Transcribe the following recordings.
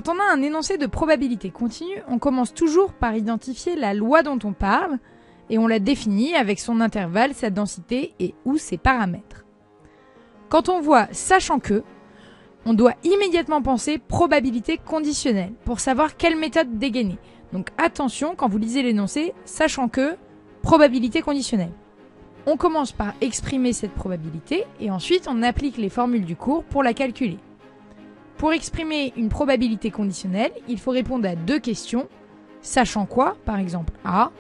Quand on a un énoncé de probabilité continue, on commence toujours par identifier la loi dont on parle et on la définit avec son intervalle, sa densité et ou ses paramètres. Quand on voit « sachant que », on doit immédiatement penser probabilité conditionnelle pour savoir quelle méthode dégainer. Donc attention quand vous lisez l'énoncé « sachant que », probabilité conditionnelle. On commence par exprimer cette probabilité et ensuite on applique les formules du cours pour la calculer. Pour exprimer une probabilité conditionnelle, il faut répondre à deux questions, sachant quoi, par exemple A,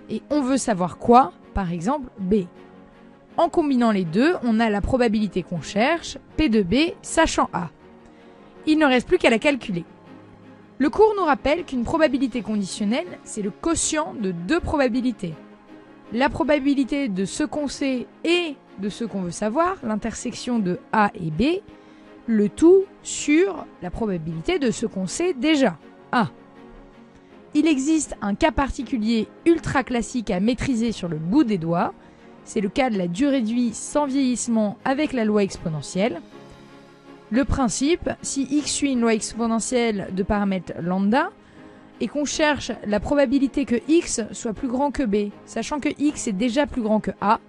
et on veut savoir quoi, par exemple B. En combinant les deux, on a la probabilité qu'on cherche, P de B, sachant A. Il ne reste plus qu'à la calculer. Le cours nous rappelle qu'une probabilité conditionnelle, c'est le quotient de deux probabilités. La probabilité de ce qu'on sait et de ce qu'on veut savoir, l'intersection de A et B, le tout sur la probabilité de ce qu'on sait déjà, A. Il existe un cas particulier ultra classique à maîtriser sur le bout des doigts, c'est le cas de la durée de vie sans vieillissement avec la loi exponentielle. Le principe, si x suit une loi exponentielle de paramètre lambda, et qu'on cherche la probabilité que x soit plus grand que b, sachant que x est déjà plus grand que a,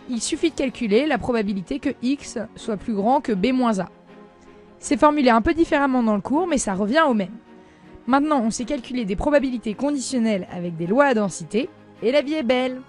il suffit de calculer la probabilité que x soit plus grand que b moins a. C'est formulé un peu différemment dans le cours, mais ça revient au même. Maintenant, on sait calculer des probabilités conditionnelles avec des lois à densité, et la vie est belle.